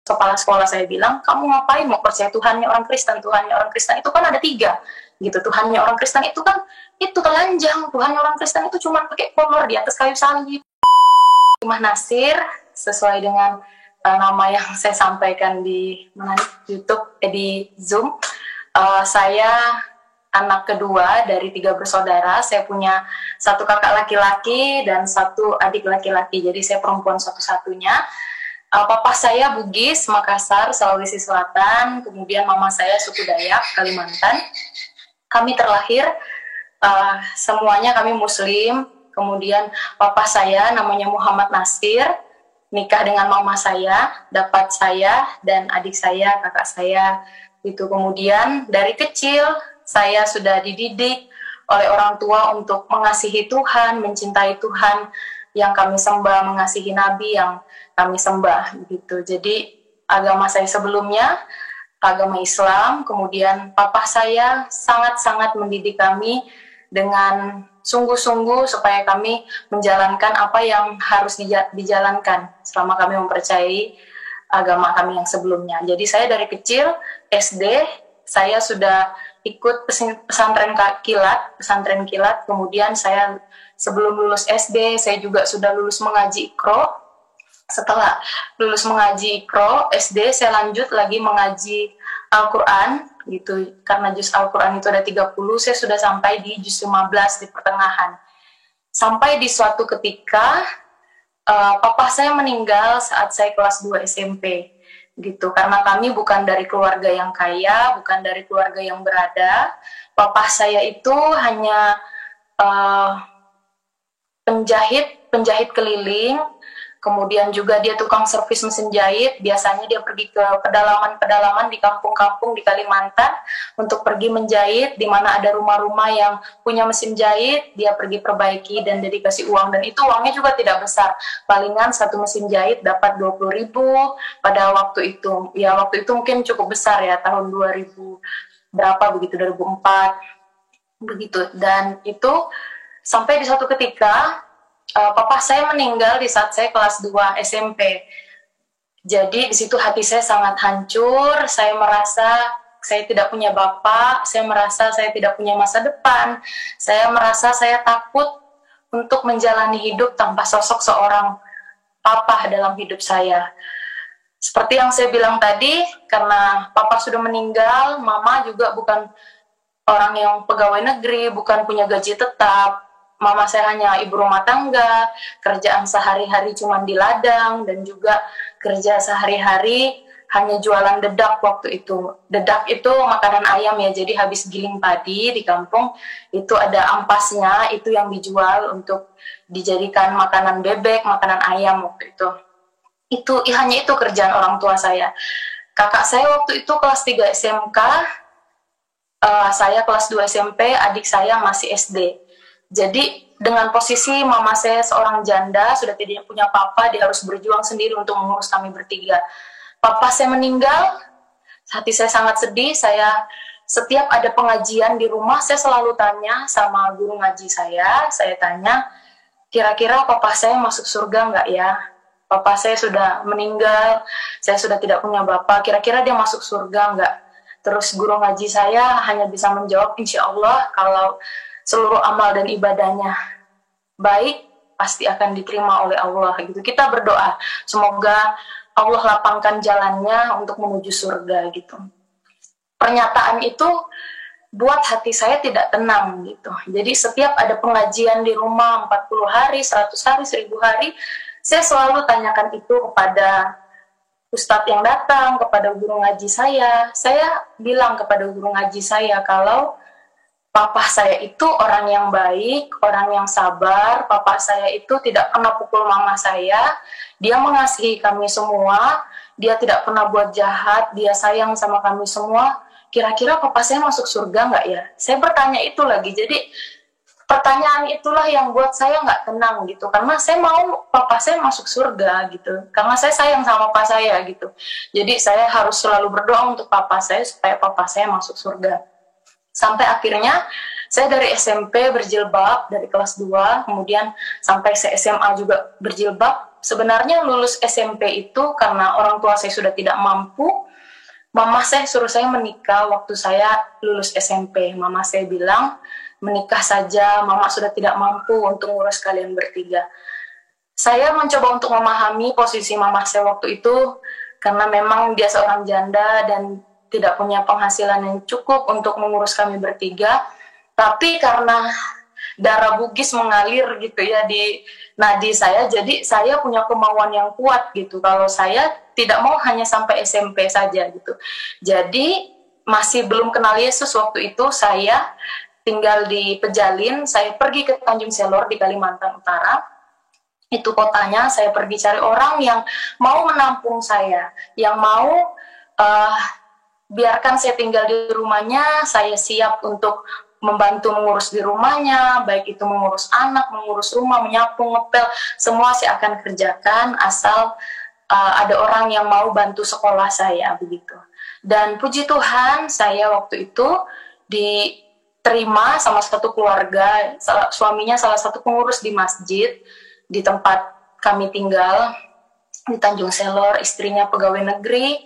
kepala sekolah saya bilang, kamu ngapain mau percaya Tuhannya orang Kristen? Tuhannya orang Kristen itu kan ada 3 gitu. Tuhannya orang Kristen itu kan itu telanjang. Tuhannya orang Kristen itu cuma pakai kolor di atas kayu salib. Imah Nasir sesuai dengan nama yang saya sampaikan di YouTube, di Zoom. Saya anak kedua dari 3 bersaudara. Saya punya 1 kakak laki-laki dan 1 adik laki-laki. Jadi saya perempuan satu-satunya. Papa saya Bugis, Makassar, Sulawesi Selatan. Kemudian mama saya suku Dayak, Kalimantan. Kami terlahir, semuanya kami Muslim. Kemudian papa saya namanya Muhammad Nasir, nikah dengan mama saya, dapat saya dan adik saya, kakak saya. Itu kemudian dari kecil saya sudah dididik oleh orang tua untuk mengasihi Tuhan, mencintai Tuhan yang kami sembah, mengasihi Nabi yang kami sembah gitu. Jadi agama saya sebelumnya agama Islam, kemudian papa saya sangat-sangat mendidik kami dengan sungguh-sungguh supaya kami menjalankan apa yang harus dijalankan selama kami mempercayai agama kami yang sebelumnya. Jadi saya dari kecil SD saya sudah ikut pesantren kilat, kemudian saya sebelum lulus SD saya juga sudah lulus mengaji Iqra. Setelah lulus mengaji Iqra SD, saya lanjut lagi mengaji Al-Quran gitu. Karena juz Al-Quran itu ada 30, saya sudah sampai di juz 15 di pertengahan. Sampai di suatu ketika papa saya meninggal saat saya kelas 2 SMP gitu. Karena kami bukan dari keluarga yang kaya, bukan dari keluarga yang berada. Papa saya itu hanya penjahit keliling. Kemudian juga dia tukang servis mesin jahit. Biasanya dia pergi ke pedalaman-pedalaman di kampung-kampung di Kalimantan untuk pergi menjahit, di mana ada rumah-rumah yang punya mesin jahit, dia pergi perbaiki dan dia dikasih uang. Dan itu uangnya juga tidak besar. Palingan satu mesin jahit dapat 20.000 pada waktu itu. Ya waktu itu mungkin cukup besar ya, tahun 2000 berapa begitu, 2004 begitu. Dan itu sampai di suatu ketika papa saya meninggal di saat saya kelas 2 SMP. Jadi di situ hati saya sangat hancur. Saya merasa saya tidak punya bapak, saya merasa saya tidak punya masa depan. Saya merasa saya takut untuk menjalani hidup tanpa sosok seorang papa dalam hidup saya. Seperti yang saya bilang tadi, karena papa sudah meninggal, mama juga bukan orang yang pegawai negeri, bukan punya gaji tetap. Mama saya hanya ibu rumah tangga, kerjaan sehari-hari cuma di ladang, dan juga kerja sehari-hari hanya jualan dedak waktu itu. Dedak itu makanan ayam ya, jadi habis giling padi di kampung, itu ada ampasnya, itu yang dijual untuk dijadikan makanan bebek, makanan ayam waktu itu. Hanya itu kerjaan orang tua saya. Kakak saya waktu itu kelas 3 SMK, saya kelas 2 SMP, adik saya masih SD. Jadi dengan posisi mama saya seorang janda, sudah tidak punya papa, dia harus berjuang sendiri untuk mengurus kami bertiga. Papa saya meninggal, hati saya sangat sedih. Saya setiap ada pengajian di rumah, saya selalu tanya sama guru ngaji saya tanya, kira-kira papa saya masuk surga nggak ya? Papa saya sudah meninggal, saya sudah tidak punya bapak, kira-kira dia masuk surga nggak? Terus guru ngaji saya hanya bisa menjawab, insya Allah kalau seluruh amal dan ibadahnya baik, pasti akan diterima oleh Allah gitu. Kita berdoa, semoga Allah lapangkan jalannya untuk menuju surga gitu. Pernyataan itu buat hati saya tidak tenang gitu. Jadi setiap ada pengajian di rumah 40 hari, 100 hari, 1000 hari, saya selalu tanyakan itu kepada ustadz yang datang, kepada guru ngaji saya. Saya bilang kepada guru ngaji saya kalau papa saya itu orang yang baik, orang yang sabar. Papa saya itu tidak pernah pukul mama saya. Dia mengasihi kami semua. Dia tidak pernah buat jahat. Dia sayang sama kami semua. Kira-kira papa saya masuk surga nggak ya? Saya bertanya itu lagi. Jadi pertanyaan itulah yang buat saya nggak tenang gitu. Karena saya mau papa saya masuk surga gitu. Karena saya sayang sama papa saya gitu. Jadi saya harus selalu berdoa untuk papa saya supaya papa saya masuk surga. Sampai akhirnya saya dari SMP berjilbab dari kelas 2, kemudian sampai saya SMA juga berjilbab. Sebenarnya lulus SMP itu karena orang tua saya sudah tidak mampu. Mama saya suruh saya menikah waktu saya lulus SMP. Mama saya bilang, menikah saja, mama sudah tidak mampu untuk ngurus kalian bertiga. Saya mencoba untuk memahami posisi mama saya waktu itu, karena memang dia seorang janda dan tidak punya penghasilan yang cukup untuk mengurus kami bertiga. Tapi karena darah Bugis mengalir gitu ya di nadi saya, jadi saya punya kemauan yang kuat gitu. Kalau saya tidak mau hanya sampai SMP saja gitu. Jadi masih belum kenal Yesus waktu itu, saya tinggal di Pejalin, saya pergi ke Tanjung Selor di Kalimantan Utara. Itu kotanya, saya pergi cari orang yang mau menampung saya, yang mau biarkan saya tinggal di rumahnya, saya siap untuk membantu mengurus di rumahnya, baik itu mengurus anak, mengurus rumah, menyapu, ngepel, semua saya akan kerjakan asal ada orang yang mau bantu sekolah saya begitu. Dan puji Tuhan, saya waktu itu diterima sama satu keluarga, suaminya salah satu pengurus di masjid di tempat kami tinggal di Tanjung Selor, istrinya pegawai negeri.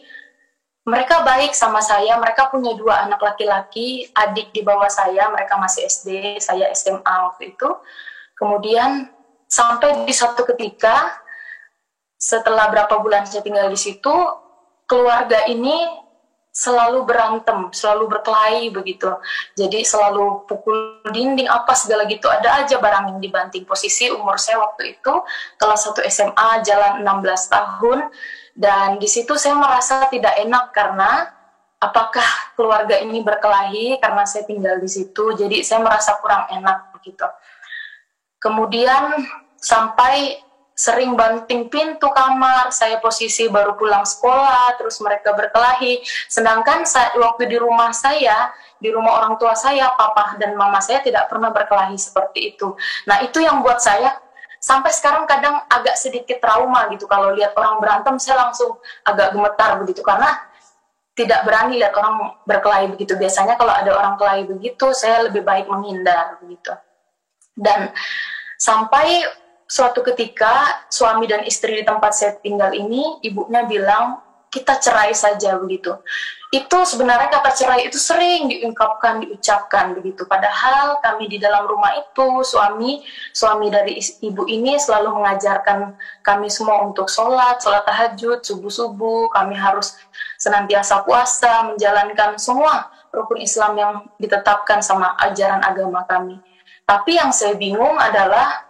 Mereka baik sama saya, mereka punya 2 anak laki-laki, adik di bawah saya, mereka masih SD, saya SMA waktu itu. Kemudian sampai di satu ketika, setelah berapa bulan saya tinggal di situ, keluarga ini selalu berantem, selalu berkelahi begitu. Jadi selalu pukul dinding, apa segala gitu, ada aja barang yang dibanting. Posisi umur saya waktu itu, kelas 1 SMA, jalan 16 tahun, dan di situ saya merasa tidak enak karena apakah keluarga ini berkelahi karena saya tinggal di situ, jadi saya merasa kurang enak begitu. Kemudian sampai sering banting pintu kamar, saya posisi baru pulang sekolah, terus mereka berkelahi. Sedangkan waktu di rumah saya, di rumah orang tua saya, papa dan mama saya tidak pernah berkelahi seperti itu. Nah itu yang buat saya sampai sekarang kadang agak sedikit trauma gitu, kalau lihat orang berantem saya langsung agak gemetar begitu, karena tidak berani lihat orang berkelahi begitu. Biasanya kalau ada orang kelahi begitu, saya lebih baik menghindar begitu. Dan sampai suatu ketika suami dan istri di tempat saya tinggal ini, ibunya bilang kita cerai saja begitu. Itu sebenarnya kata cerai itu sering diucapkan begitu. Padahal kami di dalam rumah itu, suami dari ibu ini selalu mengajarkan kami semua untuk sholat tahajud, subuh-subuh. Kami harus senantiasa puasa, menjalankan semua rukun Islam yang ditetapkan sama ajaran agama kami. Tapi yang saya bingung adalah,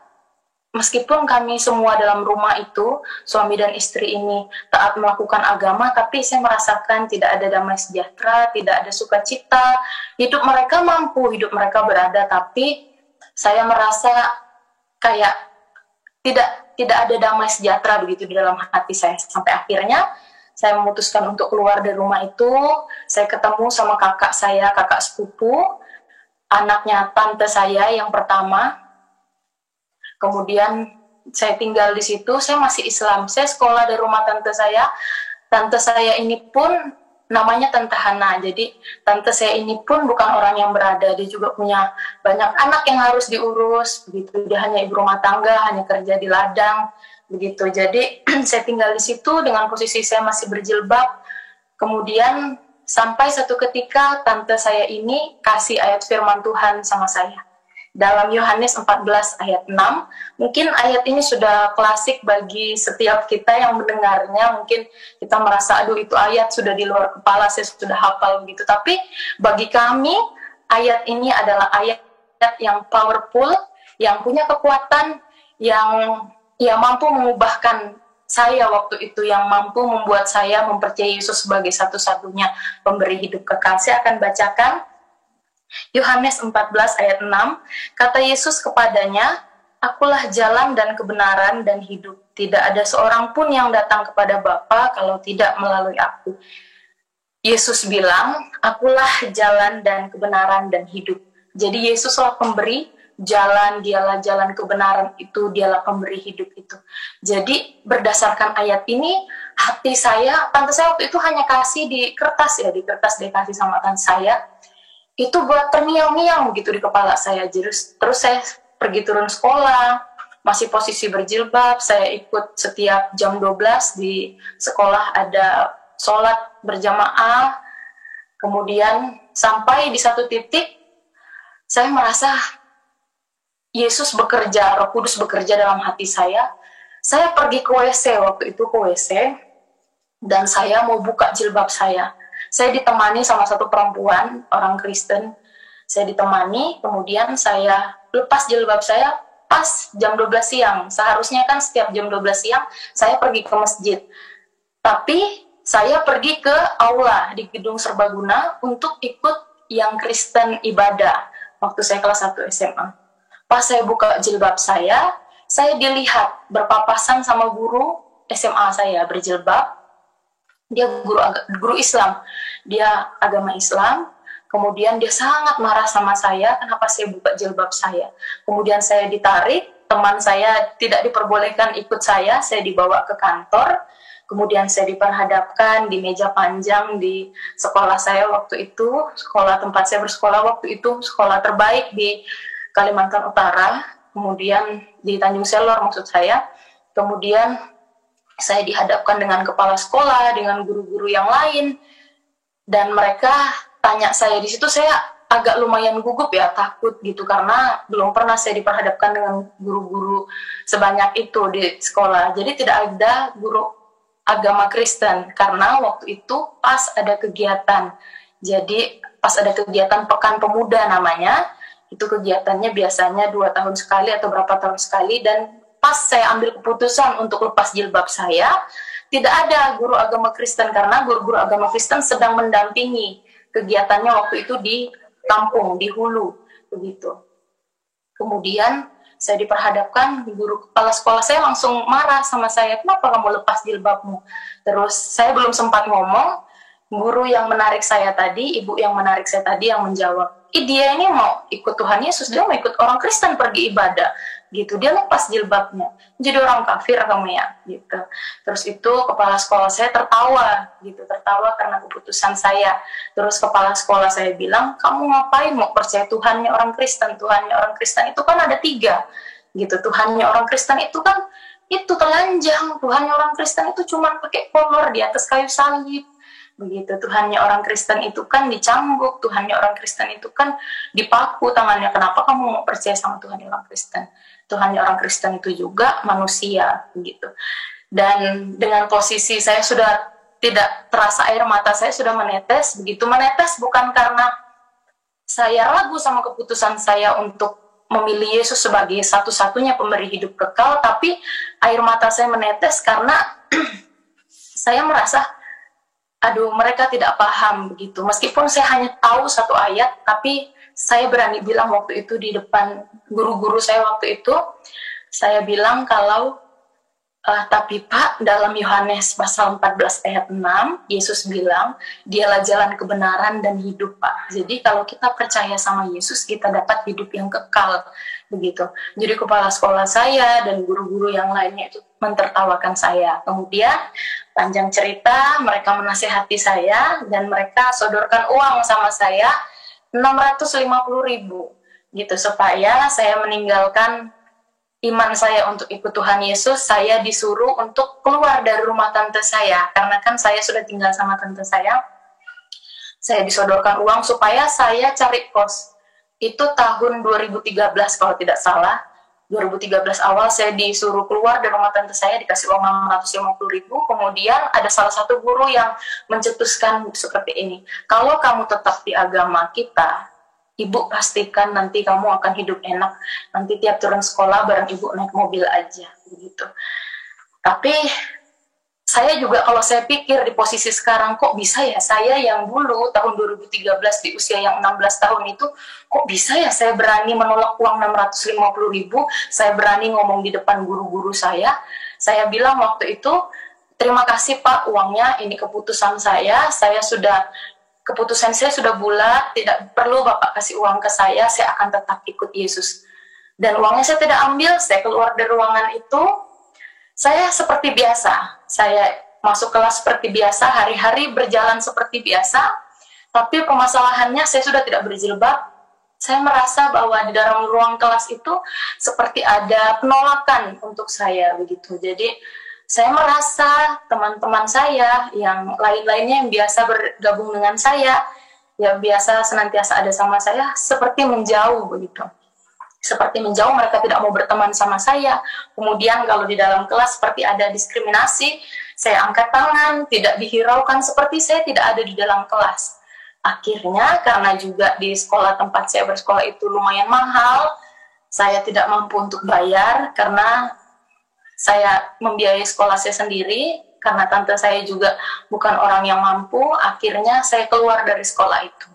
meskipun kami semua dalam rumah itu, suami dan istri ini taat melakukan agama, tapi saya merasakan tidak ada damai sejahtera, tidak ada sukacita. Hidup mereka mampu, hidup mereka berada, tapi saya merasa kayak tidak ada damai sejahtera begitu di dalam hati saya. Sampai akhirnya saya memutuskan untuk keluar dari rumah itu. Saya ketemu sama kakak saya, kakak sepupu, anaknya tante saya yang pertama. Kemudian saya tinggal di situ, saya masih Islam. Saya sekolah dari rumah tante saya. Tante saya ini pun namanya Tante Hana. Jadi tante saya ini pun bukan orang yang berada. Dia juga punya banyak anak yang harus diurus. Begitu. Dia hanya ibu rumah tangga, hanya kerja di ladang. Begitu. Jadi saya tinggal di situ dengan posisi saya masih berjilbab. Kemudian sampai satu ketika tante saya ini kasih ayat firman Tuhan sama saya. Dalam Yohanes 14 ayat 6, mungkin ayat ini sudah klasik bagi setiap kita yang mendengarnya. Mungkin kita merasa, aduh itu ayat sudah di luar kepala, saya sudah hafal begitu. Tapi bagi kami, ayat ini adalah ayat yang powerful, yang punya kekuatan, yang mampu mengubahkan saya waktu itu, yang mampu membuat saya mempercayai Yesus sebagai satu-satunya pemberi hidup kekal. Saya akan bacakan Yohanes 14 ayat 6, kata Yesus kepadanya, akulah jalan dan kebenaran dan hidup. Tidak ada seorang pun yang datang kepada Bapa kalau tidak melalui aku. Yesus bilang, akulah jalan dan kebenaran dan hidup. Jadi Yesuslah pemberi jalan, dialah jalan kebenaran itu, dialah pemberi hidup itu. Jadi berdasarkan ayat ini, hati saya, tante saya waktu itu hanya kasih di kertas ya, di kertas dia kasih sama tante saya. Itu buat terngiang-ngiang gitu di kepala saya. Terus saya pergi turun sekolah, masih posisi berjilbab. Saya ikut setiap jam 12 di sekolah ada sholat berjamaah. Kemudian sampai di satu titik saya merasa Yesus bekerja, Roh Kudus bekerja dalam hati saya. Saya pergi ke WC waktu itu, ke WC, dan saya mau buka jilbab saya. Saya ditemani sama satu perempuan, orang Kristen. Saya ditemani, kemudian saya lepas jilbab saya pas jam 12 siang. Seharusnya kan setiap jam 12 siang saya pergi ke masjid. Tapi saya pergi ke aula di gedung Serbaguna untuk ikut yang Kristen ibadah waktu saya kelas 1 SMA. Pas saya buka jilbab saya dilihat berpapasan sama guru SMA saya berjilbab. Dia guru Islam, dia agama Islam. Kemudian dia sangat marah sama saya, kenapa saya buka jilbab saya. Kemudian saya ditarik, teman saya tidak diperbolehkan ikut saya dibawa ke kantor. Kemudian saya diperhadapkan di meja panjang di sekolah saya waktu itu, sekolah tempat saya bersekolah waktu itu, sekolah terbaik di Kalimantan Utara, kemudian di Tanjung Selor maksud saya. Kemudian saya dihadapkan dengan kepala sekolah, dengan guru-guru yang lain, dan mereka tanya saya di situ. Saya agak lumayan gugup ya, takut gitu, karena belum pernah saya diperhadapkan dengan guru-guru sebanyak itu di sekolah. Jadi tidak ada guru agama Kristen, karena waktu itu pas ada kegiatan. Jadi pas ada kegiatan Pekan Pemuda namanya, itu kegiatannya biasanya 2 tahun sekali atau berapa tahun sekali, dan pas saya ambil keputusan untuk lepas jilbab saya, tidak ada guru agama Kristen, karena guru-guru agama Kristen sedang mendampingi kegiatannya waktu itu di kampung, di Hulu, begitu. Kemudian saya diperhadapkan, guru kepala sekolah saya langsung marah sama saya, kenapa kamu lepas jilbabmu? Terus saya belum sempat ngomong, guru yang menarik saya tadi, ibu yang menarik saya tadi yang menjawab, dia ini mau ikut Tuhan Yesus, dia mau ikut orang Kristen pergi ibadah, gitu. Dia lepas jilbabnya, jadi orang kafir kamu ya, gitu. Terus itu kepala sekolah saya tertawa, gitu, tertawa karena keputusan saya. Terus kepala sekolah saya bilang, kamu ngapain mau percaya Tuhannya orang Kristen? Tuhannya orang Kristen itu kan ada 3, gitu. Tuhannya orang Kristen itu kan itu telanjang, Tuhannya orang Kristen itu cuma pakai kolor di atas kayu salib. Begitu. Tuhannya orang Kristen itu kan dicambuk, Tuhannya orang Kristen itu kan dipaku tangannya. Kenapa kamu mau percaya sama Tuhannya orang Kristen? Tuhannya orang Kristen itu juga manusia, begitu. Dan dengan posisi saya sudah tidak terasa, air mata saya sudah menetes, begitu menetes bukan karena saya ragu sama keputusan saya untuk memilih Yesus sebagai satu-satunya pemberi hidup kekal, tapi air mata saya menetes karena saya merasa aduh, mereka tidak paham begitu. Meskipun saya hanya tahu 1 ayat, tapi saya berani bilang waktu itu di depan guru-guru saya waktu itu, saya bilang kalau tapi Pak, dalam Yohanes pasal 14 ayat 6, Yesus bilang, dialah jalan kebenaran dan hidup, Pak. Jadi kalau kita percaya sama Yesus, kita dapat hidup yang kekal, begitu. Jadi kepala sekolah saya dan guru-guru yang lainnya itu mentertawakan saya. Kemudian panjang cerita, mereka menasihati saya dan mereka sodorkan uang sama saya 650.000 gitu, supaya saya meninggalkan iman saya untuk ikut Tuhan Yesus. Saya disuruh untuk keluar dari rumah tante saya, karena kan saya sudah tinggal sama tante saya. Saya disodorkan uang supaya saya cari kos. Itu tahun 2013 kalau tidak salah. 2013 awal saya disuruh keluar dari rumah tante saya, dikasih uang 650.000. Kemudian ada salah satu guru yang mencetuskan seperti ini, kalau kamu tetap di agama kita, ibu pastikan nanti kamu akan hidup enak, nanti tiap turun sekolah bareng ibu naik mobil aja, begitu. Tapi saya juga kalau saya pikir di posisi sekarang, kok bisa ya saya yang dulu tahun 2013 di usia yang 16 tahun itu, kok bisa ya saya berani menolak uang 650.000, saya berani ngomong di depan guru-guru saya bilang waktu itu, terima kasih Pak uangnya, ini keputusan saya sudah, keputusan saya sudah bulat, tidak perlu Bapak kasih uang ke saya akan tetap ikut Yesus. Dan uangnya saya tidak ambil, saya keluar dari ruangan itu, saya seperti biasa, saya masuk kelas seperti biasa, hari-hari berjalan seperti biasa, tapi permasalahannya saya sudah tidak berjilbab, saya merasa bahwa di dalam ruang kelas itu seperti ada penolakan untuk saya begitu. Jadi saya merasa teman-teman saya yang lain-lainnya yang biasa bergabung dengan saya, yang biasa senantiasa ada sama saya, seperti menjauh begitu. Seperti menjauh, mereka tidak mau berteman sama saya. Kemudian kalau di dalam kelas seperti ada diskriminasi, saya angkat tangan, tidak dihiraukan, seperti saya tidak ada di dalam kelas. Akhirnya karena juga di sekolah tempat saya bersekolah itu lumayan mahal, saya tidak mampu untuk bayar karena saya membiayai sekolah saya sendiri, karena tante saya juga bukan orang yang mampu. Akhirnya saya keluar dari sekolah itu.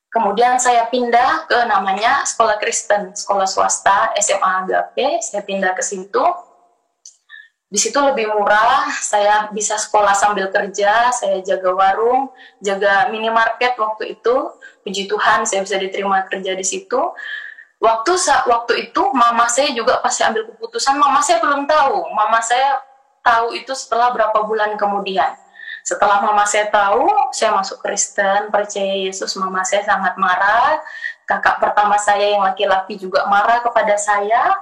Kemudian saya pindah ke namanya sekolah Kristen, sekolah swasta, SMA Agape. Saya pindah ke situ. Di situ lebih murah, saya bisa sekolah sambil kerja, saya jaga warung, jaga minimarket waktu itu. Puji Tuhan, saya bisa diterima kerja di situ. Waktu itu, mama saya juga pasti ambil keputusan. Mama saya belum tahu. Mama saya tahu itu setelah berapa bulan kemudian. Setelah mama saya tahu, saya masuk Kristen, percaya Yesus, mama saya sangat marah. Kakak pertama saya yang laki-laki juga marah kepada saya.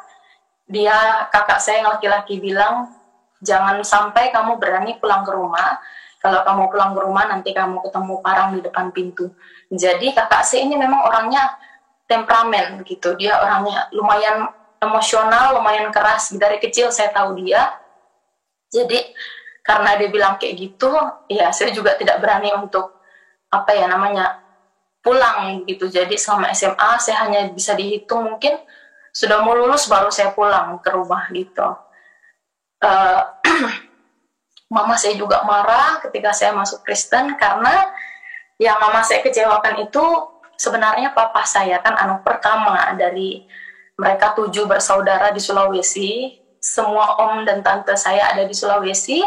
Kakak saya yang laki-laki bilang, jangan sampai kamu berani pulang ke rumah. Kalau kamu pulang ke rumah, nanti kamu ketemu parang di depan pintu. Jadi kakak saya ini memang orangnya temperamen gitu. Dia orangnya lumayan emosional, lumayan keras. Dari kecil saya tahu dia. Jadi karena dia bilang kayak gitu, ya saya juga tidak berani untuk pulang gitu. Jadi selama SMA saya hanya bisa dihitung mungkin sudah mau lulus baru saya pulang ke rumah gitu. Mama saya juga marah ketika saya masuk Kristen karena yang mama saya kecewakan itu sebenarnya papa saya, kan anak pertama dari mereka 7 bersaudara di Sulawesi. Semua om dan tante saya ada di Sulawesi,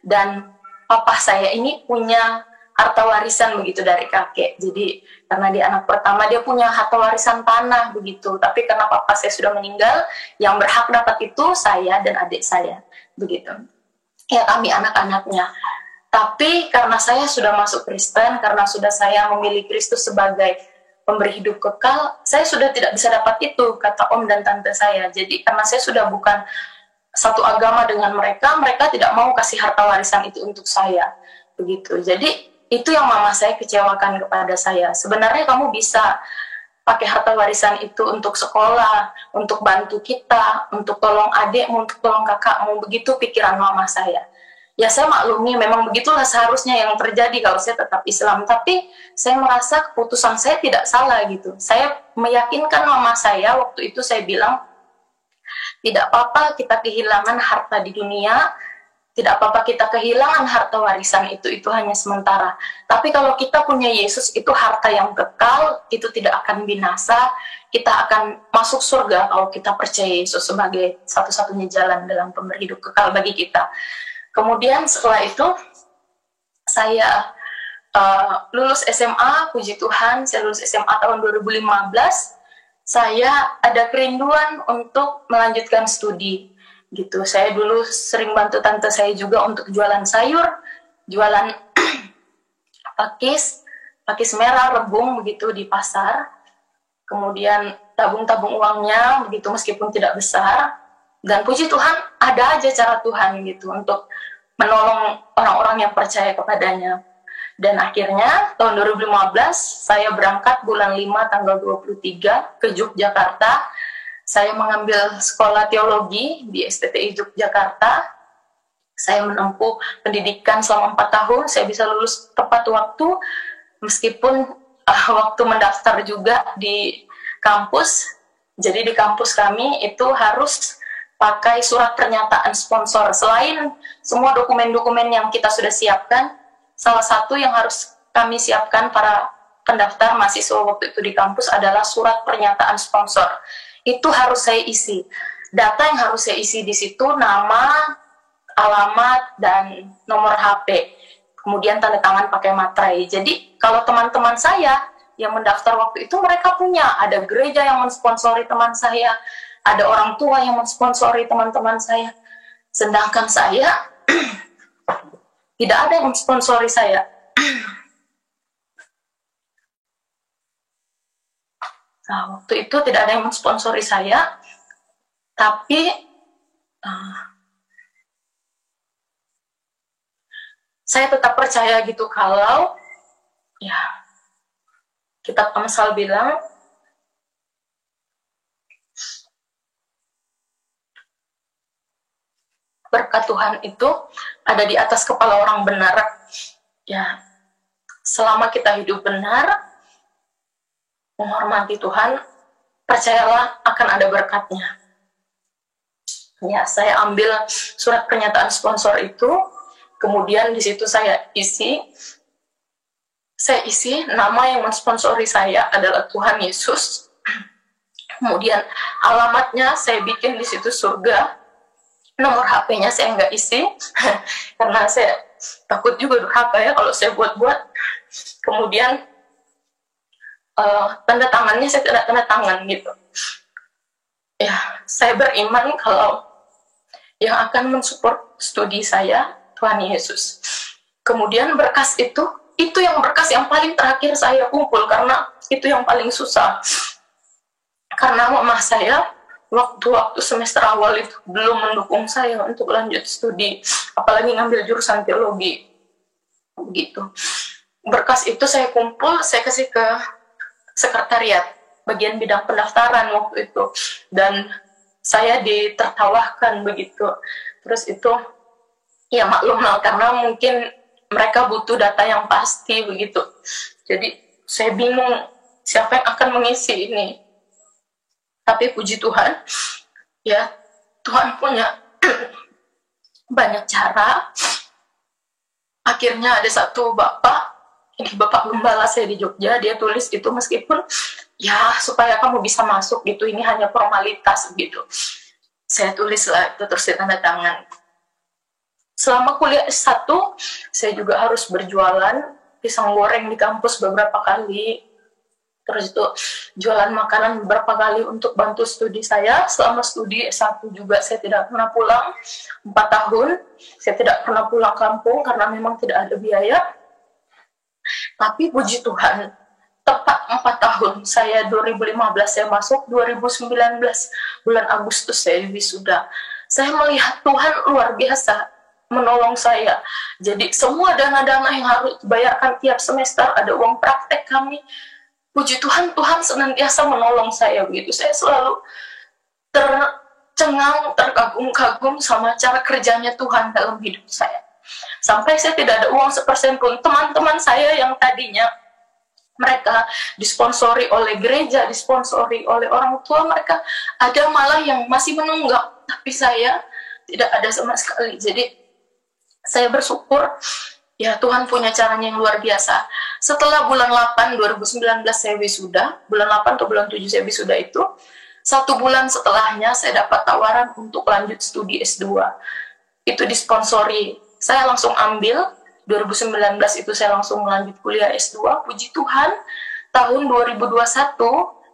dan papa saya ini punya harta warisan begitu dari kakek. Jadi karena dia anak pertama, dia punya harta warisan tanah begitu. Tapi karena papa saya sudah meninggal, yang berhak dapat itu saya dan adik saya begitu. Ya kami anak-anaknya. Tapi karena saya sudah masuk Kristen, karena sudah saya memilih Kristus sebagai pemberi hidup kekal, saya sudah tidak bisa dapat itu, kata om dan tante saya. Jadi karena saya sudah bukan satu agama dengan mereka, mereka tidak mau kasih harta warisan itu untuk saya begitu. Jadi itu yang mama saya kecewakan kepada saya. Sebenarnya kamu bisa pakai harta warisan itu untuk sekolah, untuk bantu kita, untuk tolong adikmu, untuk tolong kakakmu. Begitu pikiran mama saya. Ya saya maklumi, memang begitulah seharusnya yang terjadi kalau saya tetap Islam. Tapi saya merasa keputusan saya tidak salah gitu. Saya meyakinkan mama saya, waktu itu saya bilang, tidak apa-apa kita kehilangan harta di dunia, tidak apa-apa kita kehilangan harta warisan itu hanya sementara. Tapi kalau kita punya Yesus, itu harta yang kekal, itu tidak akan binasa. Kita akan masuk surga kalau kita percaya Yesus sebagai satu-satunya jalan dalam pemberi hidup kekal bagi kita. Kemudian setelah itu, saya lulus SMA, puji Tuhan, saya lulus SMA tahun 2015. Saya ada kerinduan untuk melanjutkan studi. Gitu. Saya dulu sering bantu tante saya juga untuk jualan sayur, jualan pakis merah, rebung begitu di pasar. Kemudian tabung-tabung uangnya begitu meskipun tidak besar. Dan puji Tuhan ada aja cara Tuhan gitu untuk menolong orang-orang yang percaya kepadanya. Dan akhirnya tahun 2015 saya berangkat bulan 5 tanggal 23 ke Yogyakarta. Saya mengambil sekolah teologi di STTI Yogyakarta. Saya menempuh pendidikan selama 4 tahun. Saya bisa lulus tepat waktu, meskipun waktu mendaftar juga di kampus. Jadi di kampus kami itu harus pakai surat pernyataan sponsor. Selain semua dokumen-dokumen yang kita sudah siapkan, salah satu yang harus kami siapkan para pendaftar mahasiswa waktu itu di kampus adalah surat pernyataan sponsor. Itu harus saya isi. Data yang harus saya isi di situ nama, alamat, dan nomor HP. Kemudian tanda tangan pakai materai. Jadi kalau teman-teman saya yang mendaftar waktu itu, mereka punya, ada gereja yang mensponsori teman saya, ada orang tua yang mensponsori teman-teman saya. Sedangkan saya tidak ada yang mensponsori saya. Nah, waktu itu tidak ada yang mensponsori saya, tapi saya tetap percaya gitu kalau ya kitab Amsal bilang berkat Tuhan itu ada di atas kepala orang benar. Ya, selama kita hidup benar, menghormati Tuhan, percayalah akan ada berkatnya. Ya, saya ambil surat pernyataan sponsor itu, kemudian di situ saya isi nama yang mensponsori saya adalah Tuhan Yesus. Kemudian alamatnya saya bikin di situ surga. Nomor HP-nya saya nggak isi karena saya takut juga durhaka ya kalau saya buat-buat. Kemudian tanda tangannya saya tidak tanda tangan gitu. Ya, saya beriman kalau yang akan mensupport studi saya Tuhan Yesus. Kemudian berkas itu yang berkas yang paling terakhir saya kumpul karena itu yang paling susah. Karena mama saya waktu semester awal itu belum mendukung saya untuk lanjut studi, apalagi ngambil jurusan teologi. Begitu. Berkas itu saya kumpul, saya kasih ke sekretariat bagian bidang pendaftaran waktu itu, dan saya ditertawakan begitu. Terus itu ya maklumlah karena mungkin mereka butuh data yang pasti begitu. Jadi saya bingung siapa yang akan mengisi ini. Tapi puji Tuhan, ya Tuhan punya banyak cara. Akhirnya ada satu bapak, ini bapak gembala saya di Jogja, dia tulis itu meskipun ya supaya kamu bisa masuk gitu, ini hanya formalitas gitu. Saya tulislah itu terus tanda tangan. Selama kuliah S1, saya juga harus berjualan pisang goreng di kampus beberapa kali. Terus itu jualan makanan beberapa kali untuk bantu studi saya. Selama studi S1 juga saya tidak pernah pulang. 4 tahun saya tidak pernah pulang kampung karena memang tidak ada biaya. Tapi puji Tuhan, tepat 4 tahun, saya 2015 saya masuk, 2019 bulan Agustus saya wisuda. Saya melihat Tuhan luar biasa menolong saya. Jadi semua dana-dana yang harus dibayarkan tiap semester, ada uang praktek kami. Puji Tuhan, Tuhan senantiasa menolong saya begitu. Saya selalu tercengang, terkagum-kagum sama cara kerjanya Tuhan dalam hidup saya. Sampai saya tidak ada uang sepersen pun. Teman-teman saya yang tadinya mereka disponsori oleh gereja, disponsori oleh orang tua mereka, ada malah yang masih menunggak. Tapi saya tidak ada sama sekali. Jadi saya bersyukur ya Tuhan punya caranya yang luar biasa. Setelah bulan 8 2019 saya wisuda, bulan 8 atau bulan 7 saya wisuda itu, 1 bulan setelahnya saya dapat tawaran untuk lanjut studi S2. Itu disponsori. Saya langsung ambil, 2019 itu saya langsung melanjut kuliah S2. Puji Tuhan, tahun 2021,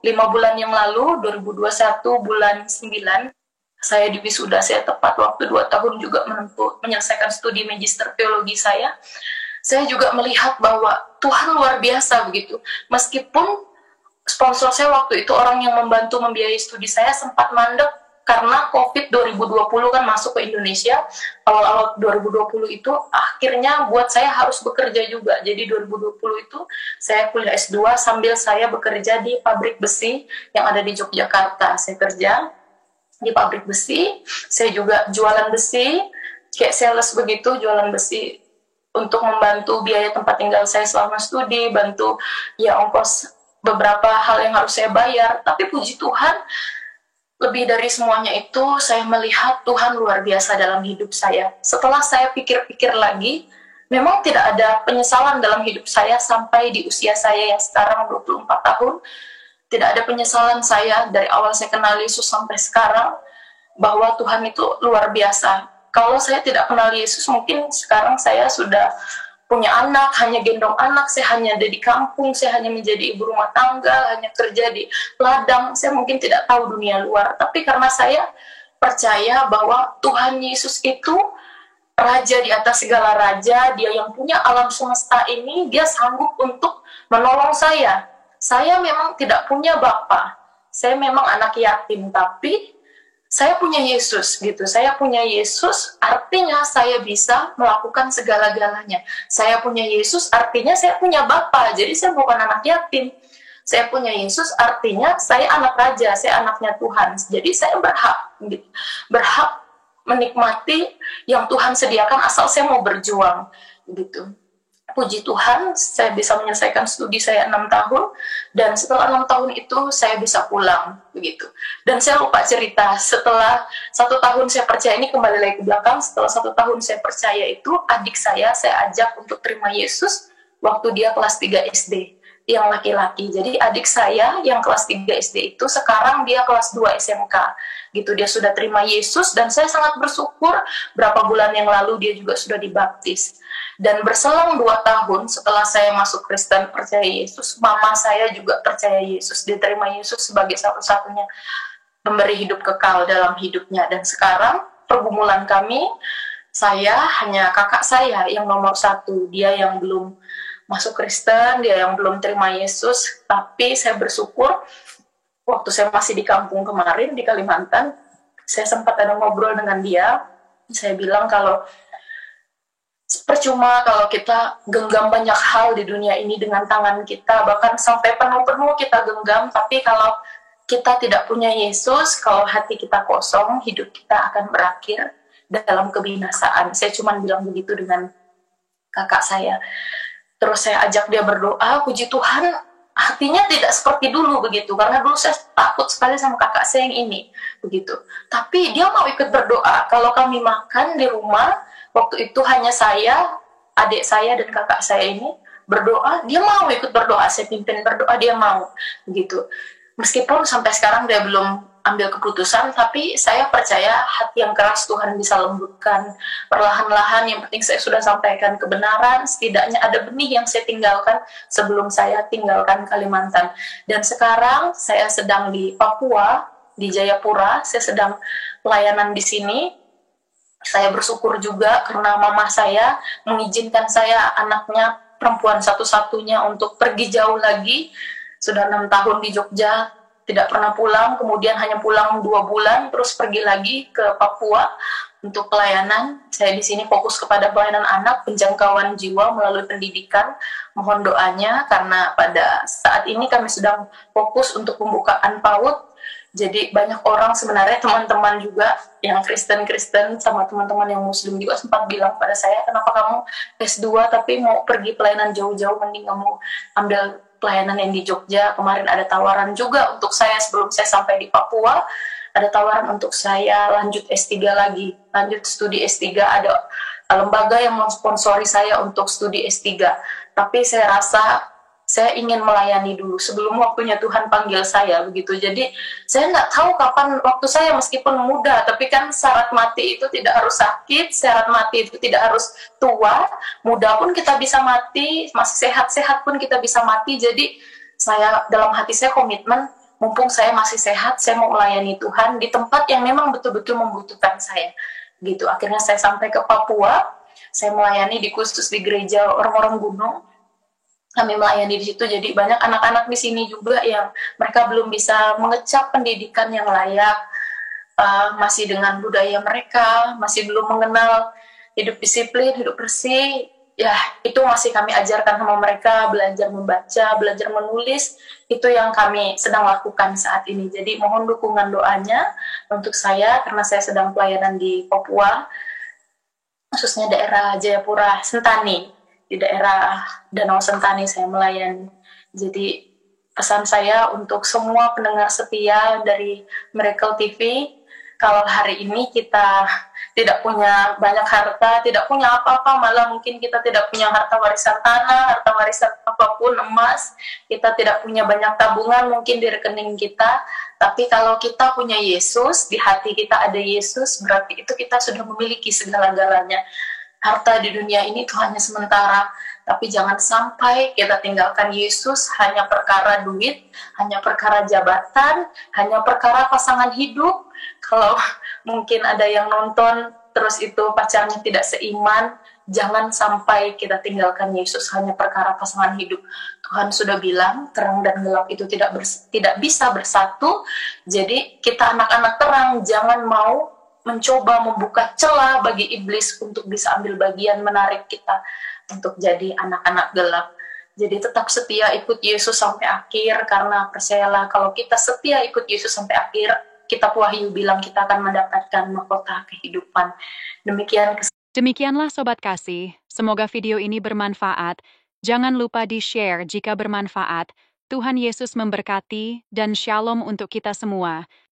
5 bulan yang lalu, 2021 bulan 9, saya di wisuda. Saya tepat waktu 2 tahun juga menyelesaikan studi magister teologi saya. Saya juga melihat bahwa Tuhan luar biasa begitu. Meskipun sponsor saya waktu itu orang yang membantu membiayai studi saya sempat mandek karena COVID 2020 kan masuk ke Indonesia. Awal-awal 2020 itu akhirnya buat saya harus bekerja juga. Jadi 2020 itu saya kuliah S2 sambil saya bekerja di pabrik besi yang ada di Yogyakarta. Saya kerja di pabrik besi, saya juga jualan besi, kayak sales begitu, jualan besi untuk membantu biaya tempat tinggal saya selama studi, bantu ya ongkos beberapa hal yang harus saya bayar. Tapi puji Tuhan, lebih dari semuanya itu saya melihat Tuhan luar biasa dalam hidup saya. Setelah saya pikir-pikir lagi, memang tidak ada penyesalan dalam hidup saya sampai di usia saya yang sekarang 24 tahun. Tidak ada penyesalan saya dari awal saya kenal Yesus sampai sekarang, bahwa Tuhan itu luar biasa. Kalau saya tidak kenal Yesus, mungkin sekarang saya sudah punya anak, hanya gendong anak, saya hanya ada di kampung, saya hanya menjadi ibu rumah tangga, hanya kerja di ladang, saya mungkin tidak tahu dunia luar. Tapi karena saya percaya bahwa Tuhan Yesus itu Raja di atas segala raja, Dia yang punya alam semesta ini, Dia sanggup untuk menolong saya. saya memang tidak punya bapak, saya memang anak yatim, tapi saya punya Yesus gitu. Saya punya Yesus artinya saya bisa melakukan segala-galanya. Saya punya Yesus artinya saya punya Bapa. Jadi saya bukan anak yatim. Saya punya Yesus artinya saya anak raja, saya anaknya Tuhan. Jadi saya berhak menikmati yang Tuhan sediakan asal saya mau berjuang gitu. Puji Tuhan, saya bisa menyelesaikan studi saya 6 tahun, dan setelah 6 tahun itu saya bisa pulang, begitu. Dan saya lupa cerita, setelah 1 tahun saya percaya, ini kembali lagi ke belakang, setelah 1 tahun saya percaya itu, adik saya ajak untuk terima Yesus waktu dia kelas 3 SD, yang laki-laki. Jadi adik saya yang kelas 3 SD itu, sekarang dia kelas 2 SMK, gitu. Dia sudah terima Yesus, dan saya sangat bersyukur, berapa bulan yang lalu dia juga sudah dibaptis. Dan berselang 2 tahun setelah saya masuk Kristen percaya Yesus, mama saya juga percaya Yesus. Dia terima Yesus sebagai satu-satunya pemberi hidup kekal dalam hidupnya. Dan sekarang pergumulan kami, saya hanya kakak saya yang nomor 1. Dia yang belum masuk Kristen, dia yang belum terima Yesus. Tapi saya bersyukur, waktu saya masih di kampung kemarin, di Kalimantan, saya sempat ada ngobrol dengan dia. Saya bilang kalau percuma kalau kita genggam banyak hal di dunia ini dengan tangan kita, bahkan sampai penuh-penuh kita genggam, tapi kalau kita tidak punya Yesus, kalau hati kita kosong, hidup kita akan berakhir dalam kebinasaan. Saya cuma bilang begitu dengan kakak saya. Terus saya ajak dia berdoa, puji Tuhan, hatinya tidak seperti dulu begitu, karena dulu saya takut sekali sama kakak saya yang ini, begitu. Tapi dia mau ikut berdoa. Kalau kami makan di rumah, waktu itu hanya saya, adik saya, dan kakak saya ini berdoa, dia mau ikut berdoa, saya pimpin berdoa, dia mau, begitu. Meskipun sampai sekarang dia belum ambil keputusan, tapi saya percaya hati yang keras Tuhan bisa lembutkan perlahan-lahan. Yang penting saya sudah sampaikan kebenaran, setidaknya ada benih yang saya tinggalkan sebelum saya tinggalkan Kalimantan. Dan sekarang saya sedang di Papua, di Jayapura, saya sedang pelayanan di sini. Saya bersyukur juga karena mama saya mengizinkan saya, anaknya perempuan satu-satunya, untuk pergi jauh lagi. Sudah 6 tahun di Jogja, tidak pernah pulang, kemudian hanya pulang 2 bulan, terus pergi lagi ke Papua untuk pelayanan. Saya di sini fokus kepada pelayanan anak, penjangkauan jiwa melalui pendidikan. Mohon doanya, karena pada saat ini kami sedang fokus untuk pembukaan PAUD. Jadi banyak orang sebenarnya, teman-teman juga yang Kristen-Kristen sama teman-teman yang Muslim juga sempat bilang pada saya, kenapa kamu S2 tapi mau pergi pelayanan jauh-jauh, mending kamu ambil pelayanan yang di Jogja. Kemarin ada tawaran juga untuk saya sebelum saya sampai di Papua, ada tawaran untuk saya lanjut S3 lagi, lanjut studi S3, ada lembaga yang mensponsori saya untuk studi S3. Tapi saya rasa saya ingin melayani dulu sebelum waktunya Tuhan panggil saya, begitu. Jadi saya nggak tahu kapan waktu saya, meskipun muda, tapi kan syarat mati itu tidak harus sakit, syarat mati itu tidak harus tua, muda pun kita bisa mati, masih sehat-sehat pun kita bisa mati. Jadi saya, dalam hati saya komitmen, mumpung saya masih sehat, saya mau melayani Tuhan di tempat yang memang betul-betul membutuhkan saya, gitu. Akhirnya saya sampai ke Papua, saya melayani khusus di gereja orang-orang gunung. Kami melayani di situ, jadi banyak anak-anak di sini juga yang mereka belum bisa mengecap pendidikan yang layak, masih dengan budaya mereka, masih belum mengenal hidup disiplin, hidup bersih. Ya, itu masih kami ajarkan sama mereka, belajar membaca, belajar menulis, itu yang kami sedang lakukan saat ini. Jadi mohon dukungan doanya untuk saya, karena saya sedang pelayanan di Papua, khususnya daerah Jayapura, Sentani. Di daerah Danau Sentani saya melayani. Jadi pesan saya untuk semua pendengar setia dari Miracle TV, kalau hari ini kita tidak punya banyak harta, tidak punya apa-apa, malah mungkin kita tidak punya harta warisan tanah, harta warisan apapun, emas, kita tidak punya banyak tabungan mungkin di rekening kita, tapi kalau kita punya Yesus, di hati kita ada Yesus, berarti itu kita sudah memiliki segala-galanya. Harta di dunia ini itu hanya sementara, tapi jangan sampai kita tinggalkan Yesus hanya perkara duit, hanya perkara jabatan, hanya perkara pasangan hidup. Kalau mungkin ada yang nonton, terus itu pacarnya tidak seiman, jangan sampai kita tinggalkan Yesus hanya perkara pasangan hidup. Tuhan sudah bilang terang dan gelap itu tidak bisa bersatu. Jadi kita anak-anak terang jangan mau mencoba membuka celah bagi iblis untuk bisa ambil bagian, menarik kita untuk jadi anak-anak gelap. Jadi tetap setia ikut Yesus sampai akhir, karena percayalah kalau kita setia ikut Yesus sampai akhir, kitab Wahyu bilang kita akan mendapatkan mahkota kehidupan. Demikianlah Sobat Kasih, semoga video ini bermanfaat. Jangan lupa di-share jika bermanfaat. Tuhan Yesus memberkati dan shalom untuk kita semua.